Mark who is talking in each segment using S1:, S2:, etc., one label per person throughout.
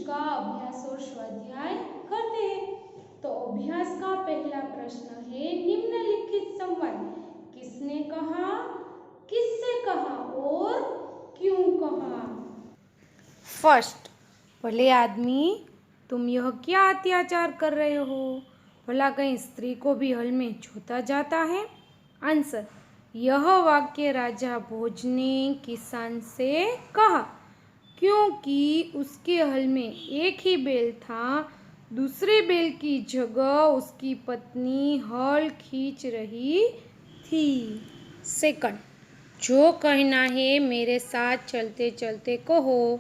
S1: का अभ्यास और स्वाध्याय करते हैं। तो अभ्यास का पहला प्रश्न है, निम्नलिखित संवाद किसने कहा, किससे कहा और क्यों कहा।
S2: फर्स्ट, भले आदमी तुम यह क्या अत्याचार कर रहे हो, भला कहीं स्त्री को भी हल में जोता जाता है। आंसर, यह वाक्य राजा भोज ने किसान से कहा क्योंकि उसके हल में एक ही बैल था। दूसरे बैल की जगह उसकी पत्नी हल खींच रही थी। सेकंड, जो कहना है मेरे साथ चलते चलते कहो,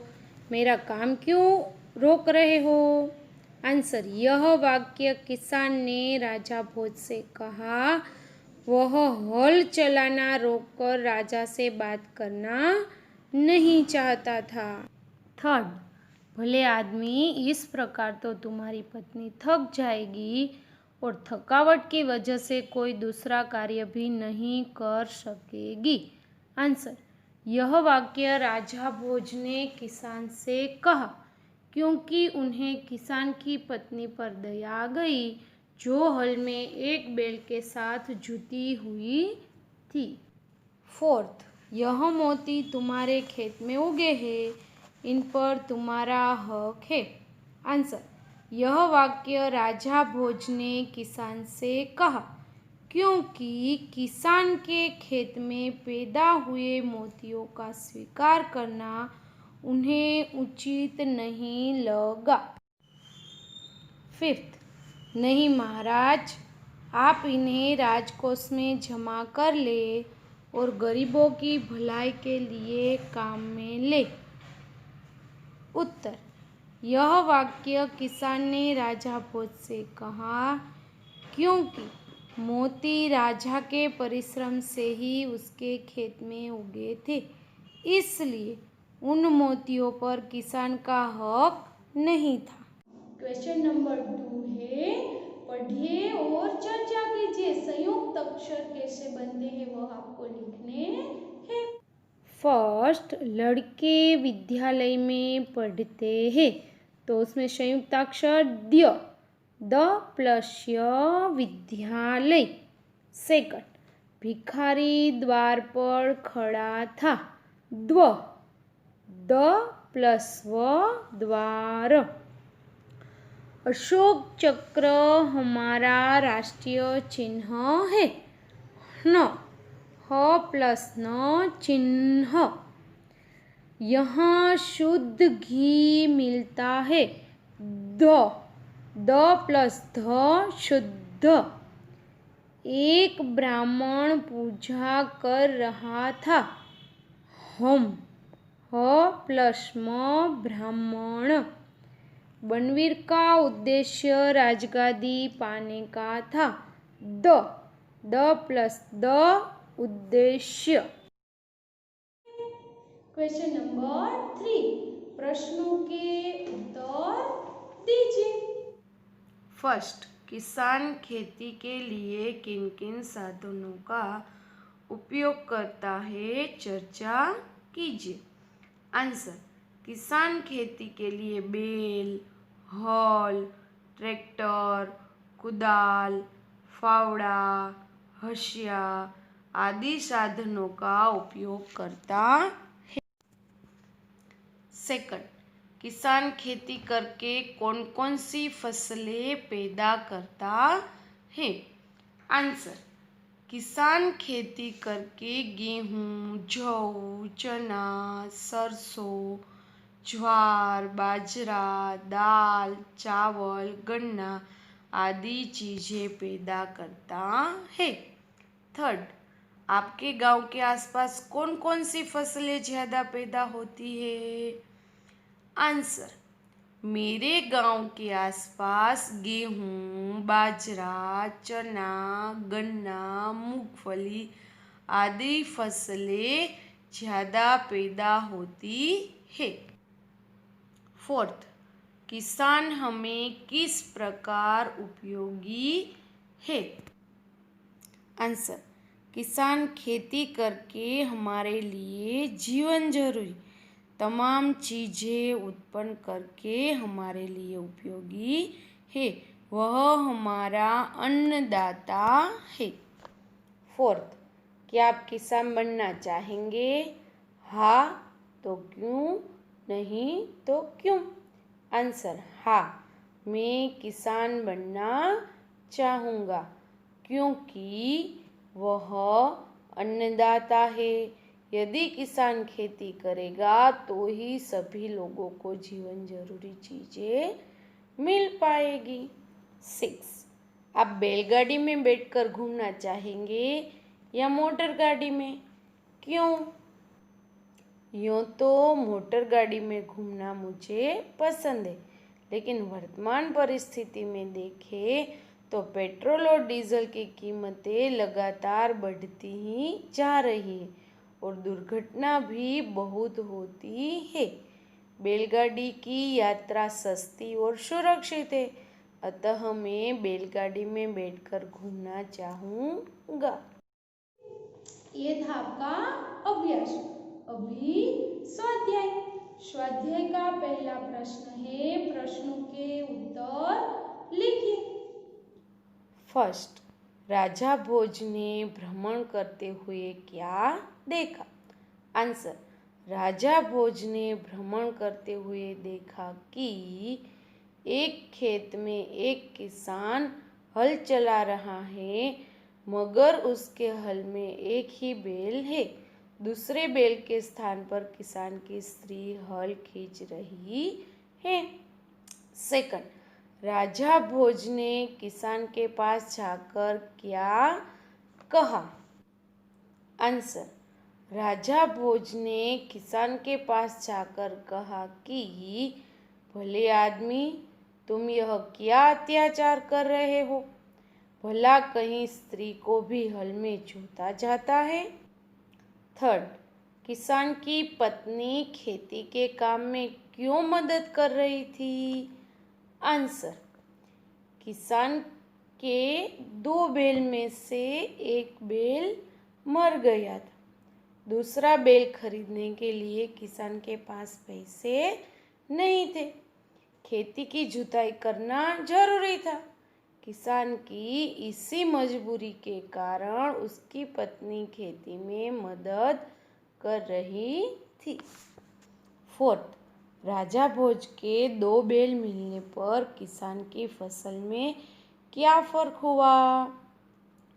S2: मेरा काम क्यों रोक रहे हो। आंसर, यह वाक्य किसान ने राजा भोज से कहा। वह हल चलाना रोककर राजा से बात करना नहीं चाहता था। थर्ड, भले आदमी, इस प्रकार तो तुम्हारी पत्नी थक जाएगी और थकावट की वजह से कोई दूसरा कार्य भी नहीं कर सकेगी। आंसर, यह वाक्य राजा भोज ने किसान से कहा क्योंकि उन्हें किसान की पत्नी पर दया आ गई, जो हल में एक बैल के साथ जुती हुई थी। फोर्थ, यह मोती तुम्हारे खेत में उगे हैं, इन पर तुम्हारा हक है। आंसर, यह वाक्य राजा भोज ने किसान से कहा क्योंकि किसान के खेत में पैदा हुए मोतियों का स्वीकार करना उन्हें उचित नहीं लगा। फिफ्थ, नहीं महाराज, आप इन्हें राजकोष में जमा कर ले और गरीबों की भलाई के लिए काम में ले। उत्तर, यह वाक्य किसान ने राजा भोज से कहा क्योंकि मोती राजा के परिश्रम से ही उसके खेत में उगे थे, इसलिए उन मोतियों पर किसान का हक नहीं था।
S1: क्वेश्चन नंबर 2 है, पढ़िए और चर्चा कीजिए। संयुक्त अक्षर कैसे बनते हैं वह आपको लिखने हैं।
S2: फर्स्ट, लड़के विद्यालय में पढ़ते हैं, तो उसमें संयुक्त अक्षर द प्लस य, विद्यालय। सेकंड, भिखारी द्वार पर खड़ा था, द प्लस व, द्वार। अशोक चक्र हमारा राष्ट्रीय चिन्ह है, न, ह प्लस न, चिन्ह। यहाँ शुद्ध घी मिलता है, द प्लस ध, शुद्ध। एक ब्राह्मण पूजा कर रहा था, हम, ह प्लस म, ब्राह्मण। बनवीर का उद्देश्य राजगादी पाने का था, द प्लस द, उद्देश्य।
S1: क्वेश्चन नंबर 3, प्रश्नों के उत्तर दीजिए।
S2: फर्स्ट, किसान खेती के लिए किन किन साधनों का उपयोग करता है, चर्चा कीजिए। आंसर, किसान खेती के लिए बैल, हल, ट्रैक्टर, कुदाल, फावड़ा, हसिया आदि साधनों का उपयोग करता है। सेकंड, किसान खेती करके कौन कौन सी फसलें पैदा करता है। आंसर, किसान खेती करके गेहूँ, जौ, चना, सरसों, ज्वार, बाजरा, दाल, चावल, गन्ना आदि चीज़ें पैदा करता है। थर्ड, आपके गांव के आसपास कौन कौन सी फसलें ज़्यादा पैदा होती है। आंसर, मेरे गांव के आसपास गेहूँ, बाजरा, चना, गन्ना, मूंगफली आदि फसलें ज़्यादा पैदा होती है। फोर्थ, किसान हमें किस प्रकार उपयोगी है। आंसर, किसान खेती करके हमारे लिए जीवन जरूरी तमाम चीज़ें उत्पन्न करके हमारे लिए उपयोगी है। वह हमारा अन्नदाता है। फोर्थ, क्या आप किसान बनना चाहेंगे? हाँ तो क्यों, नहीं तो क्यों? आंसर, हाँ, मैं किसान बनना चाहूँगा क्योंकि वह अन्नदाता है। यदि किसान खेती करेगा तो ही सभी लोगों को जीवन जरूरी चीज़ें मिल पाएगी। 6, आप बैलगाड़ी में बैठकर घूमना चाहेंगे या मोटर गाड़ी में? क्यों? यूँ तो मोटर गाड़ी में घूमना मुझे पसंद है, लेकिन वर्तमान परिस्थिति में देखें तो पेट्रोल और डीजल की कीमतें लगातार बढ़ती ही जा रही हैं और दुर्घटना भी बहुत होती है। बैलगाड़ी की यात्रा सस्ती और सुरक्षित है, अतः मैं बैलगाड़ी में बैठकर घूमना चाहूँगा।
S1: ये था आपका अभ्यास। अभी स्वाध्याय। स्वाध्याय का पहला प्रश्न है, प्रश्नों के उत्तर लिखिए।
S2: फर्स्ट, राजा भोज ने भ्रमण करते हुए क्या देखा? आंसर, राजा भोज ने भ्रमण करते हुए देखा कि एक खेत में एक किसान हल चला रहा है, मगर उसके हल में एक ही बैल है। दूसरे बैल के स्थान पर किसान की स्त्री हल खींच रही है। सेकंड, राजा भोज ने किसान के पास जाकर क्या कहा? आंसर, राजा भोज ने किसान के पास जाकर कहा कि भले आदमी, तुम यह क्या अत्याचार कर रहे हो? भला कहीं स्त्री को भी हल में जोता जाता है? थर्ड, किसान की पत्नी खेती के काम में क्यों मदद कर रही थी? आंसर, किसान के 2 बैल में से एक बैल मर गया था। दूसरा बैल खरीदने के लिए किसान के पास पैसे नहीं थे। खेती की जुताई करना जरूरी था। किसान की इसी मजबूरी के कारण उसकी पत्नी खेती में मदद कर रही थी। फोर्थ, राजा भोज के 2 बैल मिलने पर किसान की फसल में क्या फर्क हुआ?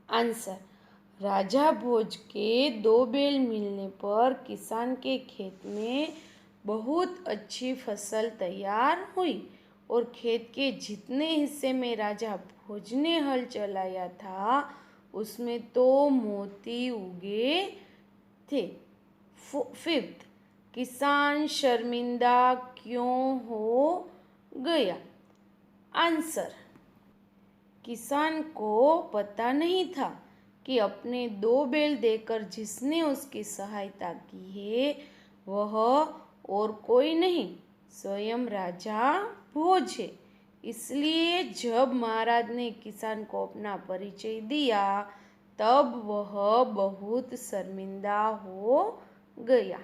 S2: आंसर, राजा भोज के 2 बैल मिलने पर किसान के खेत में बहुत अच्छी फसल तैयार हुई और खेत के जितने हिस्से में राजा भोज ने हल चलाया था उसमें तो मोती उगे थे। फिफ्थ, किसान शर्मिंदा क्यों हो गया? आंसर, किसान को पता नहीं था कि अपने 2 बैल देकर जिसने उसकी सहायता की है वह और कोई नहीं, स्वयं राजा भोज है। इसलिए जब महाराज ने किसान को अपना परिचय दिया तब वह बहुत शर्मिंदा हो गया।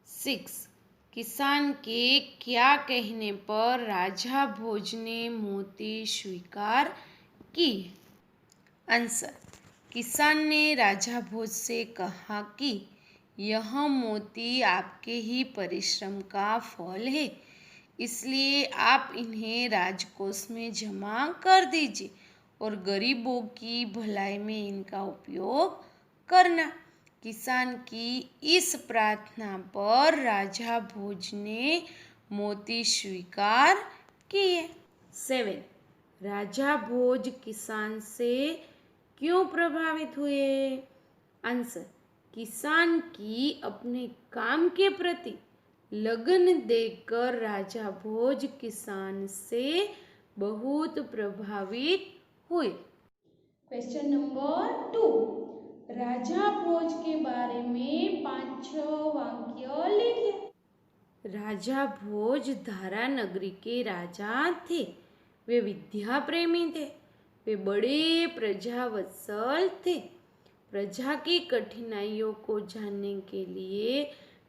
S2: 6, किसान के क्या कहने पर राजा भोज ने मोती स्वीकार की? आंसर, किसान ने राजा भोज से कहा कि यह मोती आपके ही परिश्रम का फल है, इसलिए आप इन्हें राजकोष में जमा कर दीजिए और गरीबों की भलाई में इनका उपयोग करना। किसान की इस प्रार्थना पर राजा भोज ने मोती स्वीकार किए। 7, राजा भोज किसान से क्यों प्रभावित हुए? आंसर, किसान की अपने काम के प्रति लगन देखकर राजा भोज किसान से बहुत प्रभावित हुए।
S1: क्वेश्चन नंबर 2, राजा भोज के बारे में 5 वाक्य लिखिए।
S2: राजा भोज धारा नगरी के राजा थे। वे विद्या प्रेमी थे। वे बड़े प्रजावत्सल थे। प्रजा की कठिनाइयों को जानने के लिए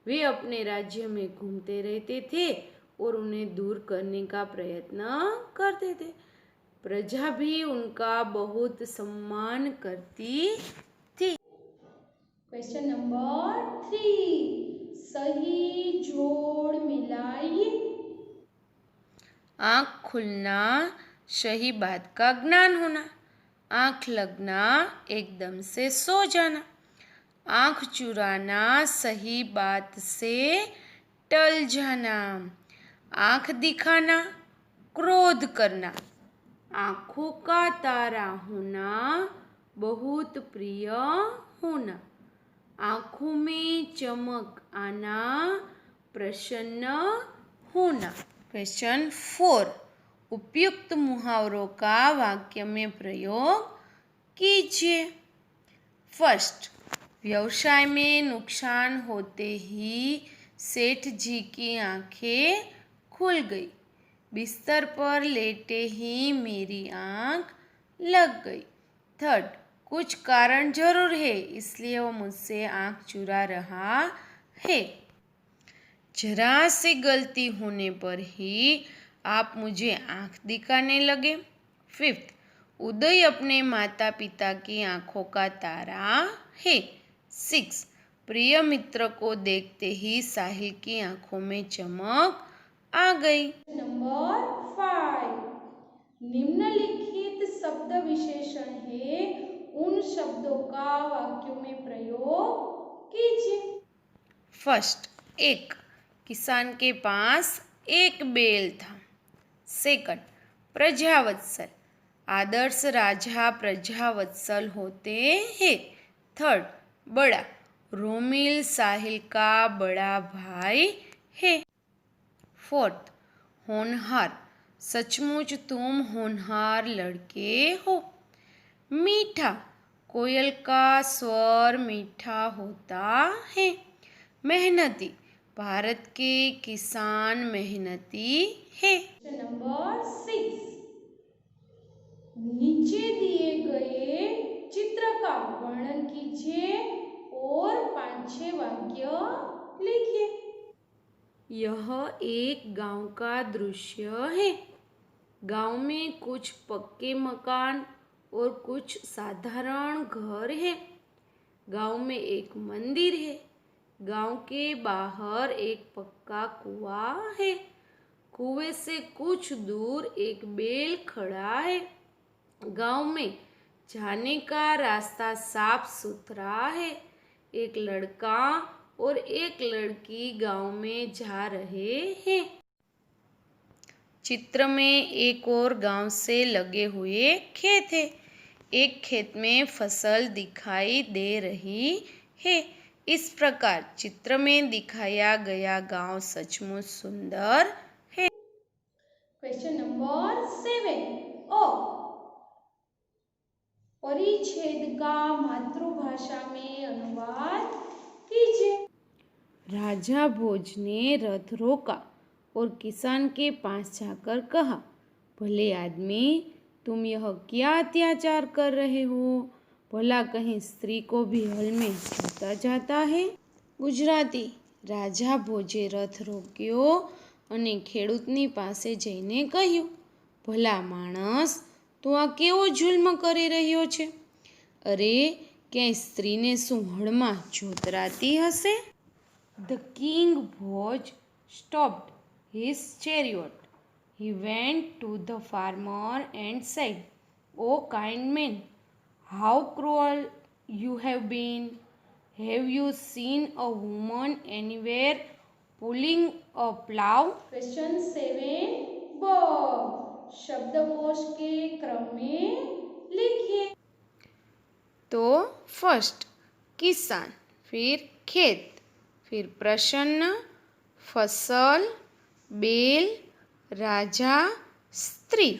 S2: वे अपने राज्य में घूमते रहते थे और उन्हें दूर करने का प्रयत्न करते थे। प्रजा भी उनका बहुत सम्मान करती थी।
S1: क्वेश्चन नंबर 3, सही जोड़ मिलाइए।
S2: आँख खुलना, सही बात का ज्ञान होना। आँख लगना, एकदम से सो जाना। आँख चुराना, सही बात से टल जाना। आँख दिखाना, क्रोध करना। आँखों का तारा होना, बहुत प्रिय होना। आँखों में चमक आना, प्रसन्न होना। क्वेश्चन 4, उपयुक्त मुहावरों का वाक्य में प्रयोग कीजिए। फर्स्ट, व्यवसाय में नुकसान होते ही सेठ जी की आंखें खुल गई। बिस्तर पर लेटे ही मेरी आंख लग गई। थर्ड, कुछ कारण जरूर है इसलिए वो मुझसे आंख चुरा रहा है। जरा सी गलती होने पर ही आप मुझे आंख दिखाने लगे। फिफ्थ, उदय अपने माता पिता की आंखों का तारा है। 6, प्रिय मित्र को देखते ही साहिल की आंखों में चमक आ गई।
S1: नंबर 5, निम्नलिखित शब्द विशेषण है, उन शब्दों का वाक्यों में प्रयोग कीजिए।
S2: फर्स्ट, एक किसान के पास एक बैल था। सेकंड, प्रजावत्सल, आदर्श राजा प्रजावत्सल होते हैं। थर्ड, बड़ा, रोमिल साहिल का बड़ा भाई है। फोर्थ, होनहार, सचमुच तुम होनहार लड़के हो। मीठा, कोयल का स्वर मीठा होता है। मेहनती, भारत के किसान मेहनती है।
S1: नंबर 6, नीचे दिए गए चित्र का वर्णन कीजिए और 5-6 वाक्य लिखिए।
S2: यह एक गांव का दृश्य है। गांव में कुछ पक्के मकान और कुछ साधारण घर है। गांव में एक मंदिर है। गांव के बाहर एक पक्का कुआं है। कुएं से कुछ दूर एक बैल खड़ा है। गांव में जाने का रास्ता साफ सुथरा है। एक लड़का और एक लड़की गांव में जा रहे हैं। चित्र में एक और गांव से लगे हुए खेत है। एक खेत में फसल दिखाई दे रही है। इस प्रकार चित्र में दिखाया गया गांव सचमुच सुंदर है।
S1: क्वेश्चन नंबर 7, ओ परिच्छेद का मातृभाषा में अनुवाद कीजिए।
S2: राजा भोज ने रथ रोका और किसान के पास जाकर कहा, भले आदमी, तुम यह क्या अत्याचार कर रहे हो? भला कहीं स्त्री को भी हल में जोता जाता है? गुजराती, રાજા ભોજે રથ રોક્યો અને ખેડૂતની પાસે જઈને કહ્યું, ભલા માણસ, તું આ કેવો જુલ્મ કરી રહ્યો છે? અરે, ક્યાંય સ્ત્રીને શું હળમાં જોતરાતી હશે? The king Bhoj stopped his chariot. He went to the farmer and said, "O kind man, how cruel you have been! Have you seen a woman anywhere pulling a plough?"
S1: Question 7, ब शब्दकोश के क्रम में लिखिए।
S2: तो first किसान, फिर खेत, फिर प्रसन्न, फसल, बेल, राजा, स्त्री।